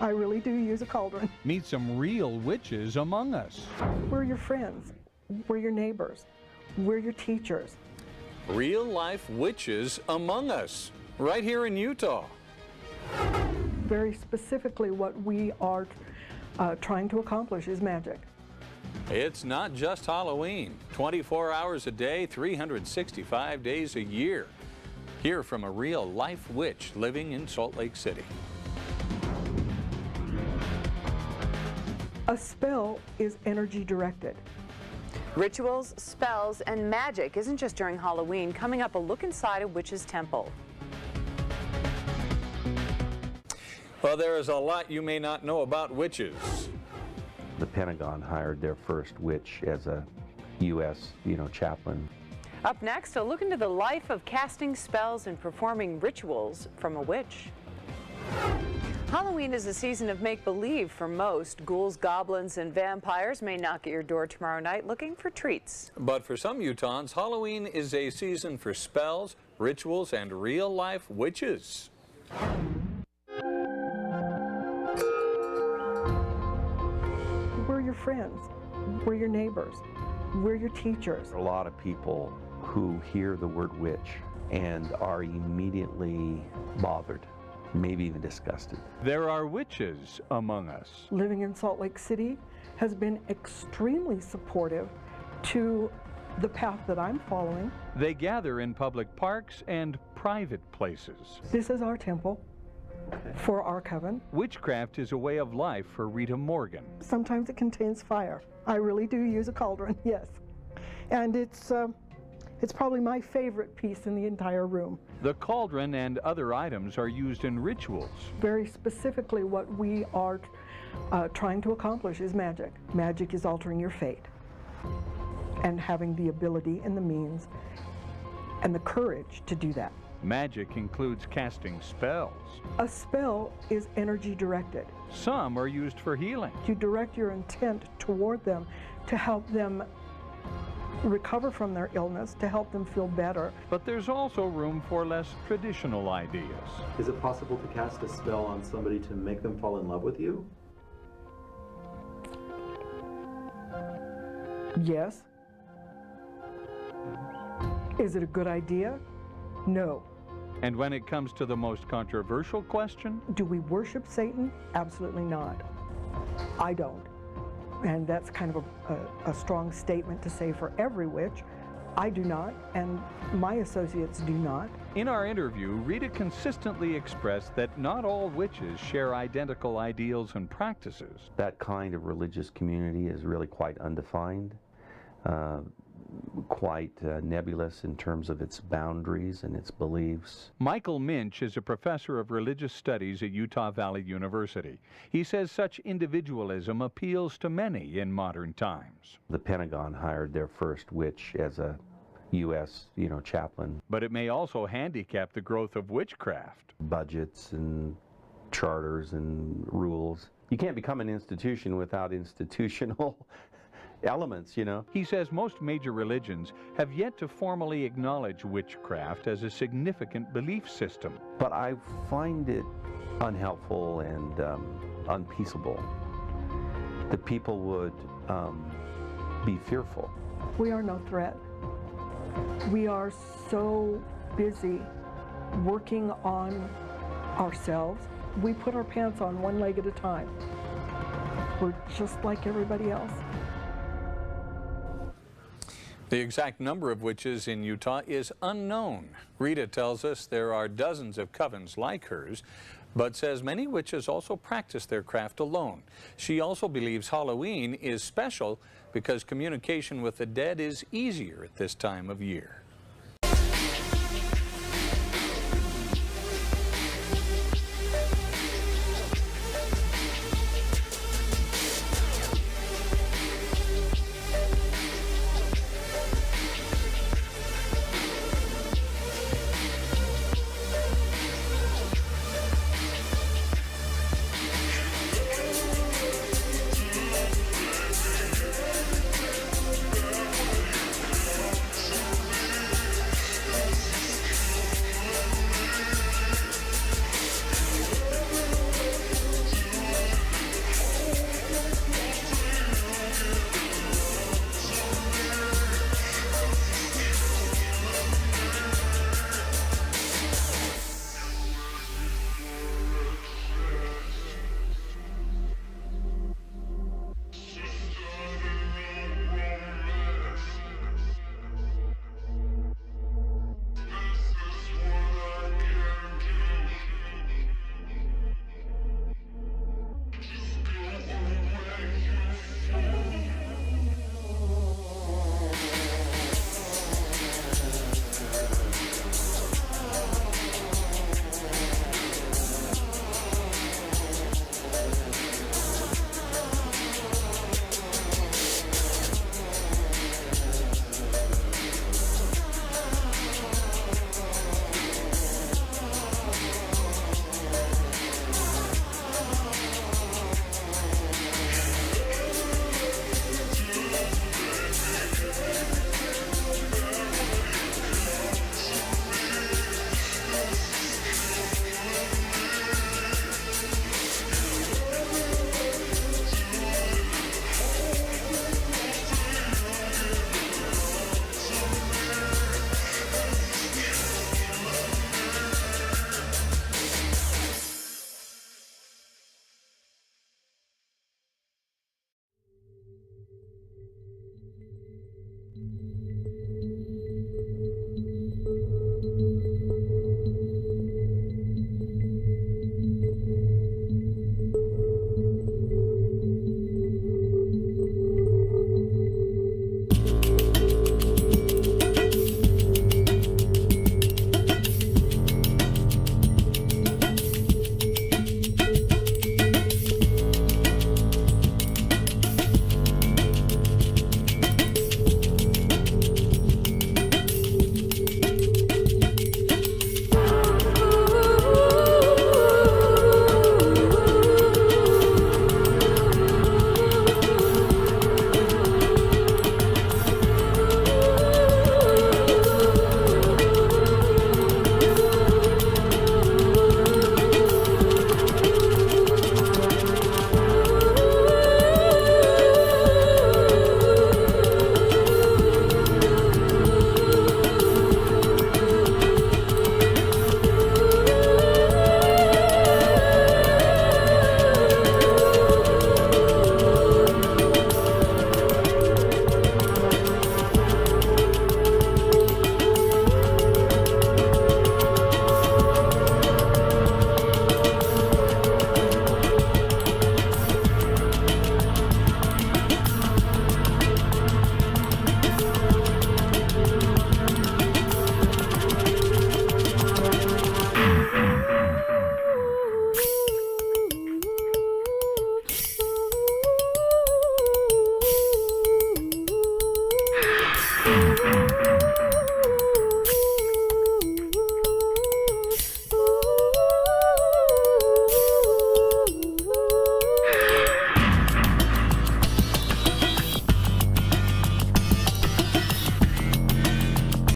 I really do use a cauldron. Meet some real witches among us. We're your friends. We're your neighbors. We're your teachers. Real-life witches among us, right here in Utah. Very specifically, what we are trying to accomplish is magic. It's not just Halloween. 24 hours a day, 365 days a year. Hear from a real-life witch living in Salt Lake City. A spell is energy directed. Rituals, spells, and magic isn't just during Halloween. Coming up, a look inside a witch's temple. Well, there is a lot you may not know about witches. The Pentagon hired their first witch as a U.S. chaplain. Up next, a look into the life of casting spells and performing rituals from a witch. Halloween is a season of make-believe for most. Ghouls, goblins, and vampires may knock at your door tomorrow night looking for treats. But for some Utahns, Halloween is a season for spells, rituals, and real-life witches. We're your friends. We're your neighbors. We're your teachers. A lot of people who hear the word witch and are immediately bothered, maybe even disgusted. There are witches among us. Living in Salt Lake City has been extremely supportive to the path that I'm following. They gather in public parks and private places. This is our temple for our coven. Witchcraft is a way of life for Rita Morgan. Sometimes it contains fire. I really do use a cauldron, yes. And it's probably my favorite piece in the entire room. The cauldron and other items are used in rituals. Very specifically, what we are trying to accomplish is magic. Magic is altering your fate and having the ability and the means and the courage to do that. Magic includes casting spells. A spell is energy directed. Some are used for healing. You direct your intent toward them to help them recover from their illness, to help them feel better. But there's also room for less traditional ideas. Is it possible to cast a spell on somebody to make them fall in love with you? Yes. Is it a good idea? No. And when it comes to the most controversial question? Do we worship Satan? Absolutely not. I don't. And that's kind of a strong statement to say for every witch. I do not, and my associates do not. In our interview, Rita consistently expressed that not all witches share identical ideals and practices. That kind of religious community is really quite undefined, quite nebulous in terms of its boundaries and its beliefs. Michael Minch is a professor of religious studies at Utah Valley University. He says such individualism appeals to many in modern times. The Pentagon hired their first witch as a U.S. chaplain. But it may also handicap the growth of witchcraft. Budgets and charters and rules. You can't become an institution without institutional elements, He says most major religions have yet to formally acknowledge witchcraft as a significant belief system. But I find it unhelpful and unpeaceable that people would be fearful. We are no threat. We are so busy working on ourselves. We put our pants on one leg at a time. We're just like everybody else. The exact number of witches in Utah is unknown. Rita tells us there are dozens of covens like hers, but says many witches also practice their craft alone. She also believes Halloween is special because communication with the dead is easier at this time of year.